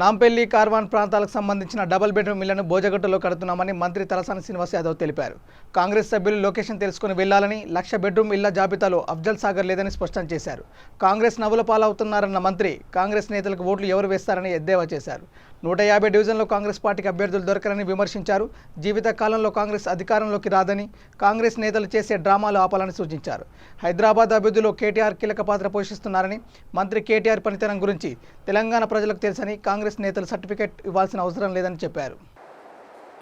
నాంపల్లి కార్వాన్ ప్రాంతాలకు సంబంధించిన double bedroom ఇళ్లను బోజగట్టులో కడుతున్నామని మంత్రి తలసాని శ్రీనివాస్ యాదవ్ తెలిపారు. కాంగ్రెస్ సభ్యులు లొకేషన్ తెలుసుకుని వెళ్లాలని, 1,00,000 బెడ్రూమ్ ఇళ్ల జాబితాలో అఫ్జల్ సాగర్ లేదని స్పష్టం చేశారు. కాంగ్రెస్ నవ్వుల పాలవుతున్నారన్న మంత్రి కాంగ్రెస్ నేతలకు ఓట్లు ఎవరు వేస్తారని ఎద్దేవా చేశారు. 150 డివిజన్లో కాంగ్రెస్ పార్టీకి అభ్యర్థులు దొరకరని విమర్శించారు. జీవిత కాలంలో కాంగ్రెస్ అధికారంలోకి రాదని, కాంగ్రెస్ నేతలు చేసే డ్రామాలు ఆపాలని సూచించారు. హైదరాబాద్ అభివృద్ధిలో కేటీఆర్ కీలక పాత్ర పోషిస్తున్నారని, మంత్రి కేటీఆర్ పనితనం గురించి తెలంగాణ ప్రజలకు తెలుసని, కాంగ్రెస్ నేతలు సర్టిఫికెట్ ఇవ్వాల్సిన అవసరం లేదని చెప్పారు.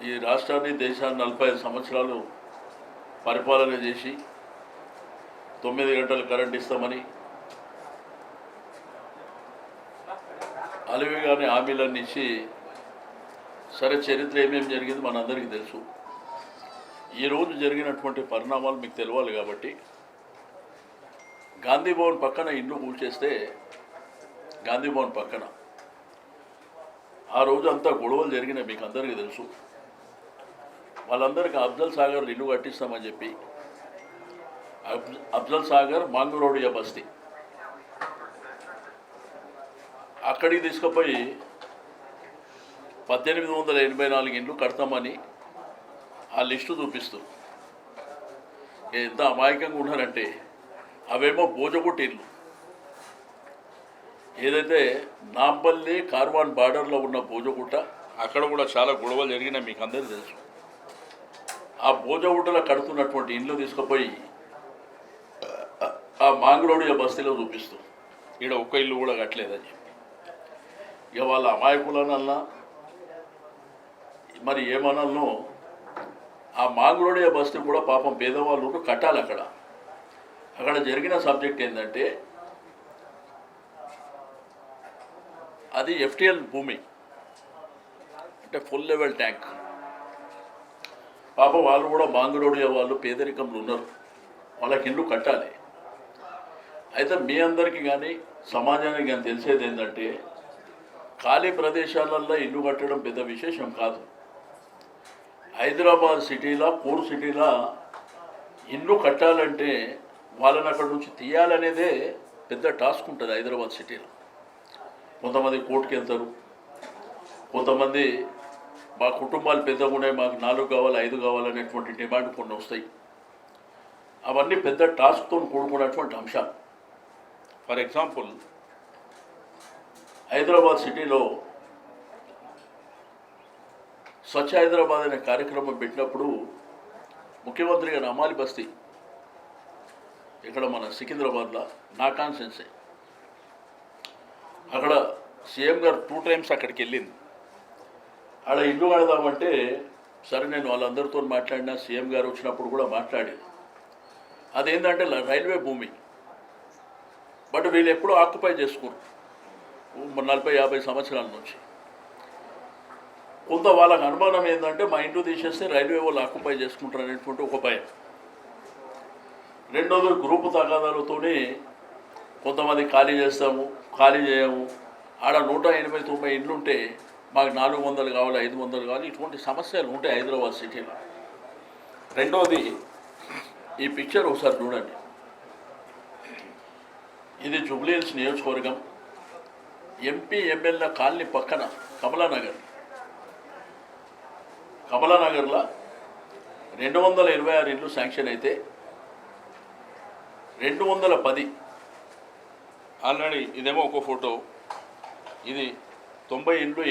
ఈ రాష్ట్రాన్ని దేశాన్ని 45 సంవత్సరాలు పరిపాలన చేసి 9 గంటలు కరెంట్ ఇస్తామని అలివిగానే హామీలన్నీ ఇచ్చి, సరే చరిత్ర ఏమేమి జరిగింది మనందరికీ తెలుసు. ఈరోజు జరిగినటువంటి పరిణామాలు మీకు తెలియాలి కాబట్టి, గాంధీ భవన్ పక్కన ఇల్లు కూల్చేస్తే, గాంధీ భవన్ పక్కన ఆ రోజు అంతా గొడవలు జరిగినాయి, మీకు అందరికీ తెలుసు. వాళ్ళందరికీ అఫ్జల్ సాగర్ ఇల్లు కట్టిస్తామని చెప్పి అఫ్జల్ సాగర్ మాంగురోడియా బస్తీ అక్కడికి తీసుకుపోయి 1884 ఇండ్లు కడతామని ఆ లిస్టు చూపిస్తూ ఎంత అమాయకంగా ఉన్నారంటే, అవేమో బోజగుట్ట ఇల్లు. ఏదైతే నాంపల్లి కార్వాన్ బార్డర్లో ఉన్న బోజగుట్ట, అక్కడ కూడా చాలా గొడవలు జరిగినాయి, మీకు అందరికీ తెలుసు. ఆ బోజగుట్టలో కడుతున్నటువంటి ఇండ్లు తీసుకుపోయి ఆ మాంగురోడియా బస్తీలో చూపిస్తూ, ఈడ ఒక్క ఇల్లు కూడా కట్టలేదని చెప్పి, ఇక వాళ్ళ అమాయకులనల్లా మరి ఏమనల్లో ఆ మాంగురోడియా బస్తీ కూడా పాపం పేదవాళ్ళు కట్టాలి. అక్కడ జరిగిన సబ్జెక్ట్ ఏంటంటే, అది ఎఫ్టిఎల్ భూమి, అంటే ఫుల్ లెవెల్ ట్యాంక్. పాపం వాళ్ళు కూడా మాంగురోడియా వాళ్ళు పేదరికంలో ఉన్నారు, వాళ్ళకి ఇల్లు కట్టాలి. అయితే మీ అందరికీ కానీ సమాజానికి కానీ తెలిసేది ఏంటంటే, ఖాళీ ప్రదేశాలల్లో ఇల్లు కట్టడం పెద్ద విశేషం కాదు. హైదరాబాద్ సిటీలో, పూర్ సిటీలో ఇల్లు కట్టాలంటే వాళ్ళని అక్కడ నుంచి తీయాలనేదే పెద్ద టాస్క్ ఉంటుంది. హైదరాబాద్ సిటీలో కొంతమంది కోర్టుకి వెళ్తారు, కొంతమంది మా కుటుంబాలు పెద్దగా ఉన్నాయి, మాకు 4 కావాలి 5 కావాలనేటువంటి డిమాండ్ కొన్ని వస్తాయి. అవన్నీ పెద్ద టాస్క్తో కూడుకున్నటువంటి అంశాలు. ఫర్ ఎగ్జాంపుల్, హైదరాబాద్ సిటీలో స్వచ్ఛ హైదరాబాద్ అనే కార్యక్రమం పెట్టినప్పుడు ముఖ్యమంత్రి గారు అమాలి బస్తీ, ఇక్కడ మన సికింద్రాబాద్లో నా కాన్స్టిట్యున్సీ, అక్కడ సీఎం గారు 2 టైమ్స్ అక్కడికి వెళ్ళింది. ఆడ ఇల్లు కడదామంటే సరే నేను వాళ్ళందరితో మాట్లాడినా, సీఎం గారు వచ్చినప్పుడు కూడా మాట్లాడేది. అదేంటంటే రైల్వే భూమి, బట్ వీళ్ళు ఎప్పుడూ ఆక్యుపై చేసుకోరు 40-50 సంవత్సరాల నుంచి. కొంత వాళ్ళకి అనుమానం ఏంటంటే, మా ఇంట్లో తీసేస్తే రైల్వే వాళ్ళు ఆక్యుపై చేసుకుంటారు అనేటువంటి ఒక భయం. రెండోది గ్రూపు తగాదాలతోనే కొంతమంది ఖాళీ చేస్తాము, ఖాళీ చేయము. ఆడ 189 ఇండ్లు ఉంటే మాకు 400 కావాలి 500 కావాలి, ఇటువంటి సమస్యలు ఉంటాయి హైదరాబాద్ సిటీలో. రెండోది, ఈ పిక్చర్ ఒకసారి చూడండి. ఇది జూబ్లీ హిల్స్ నియోజకవర్గం, ఎంపీ ఎమ్మెల్యే కాలనీ పక్కన కమలానగర్లో 226 ఇండ్లు శాంక్షన్ అయితే 210 ఆల్రెడీ, ఇదేమో ఒక ఫోటో, ఇది 90 ఇండ్లు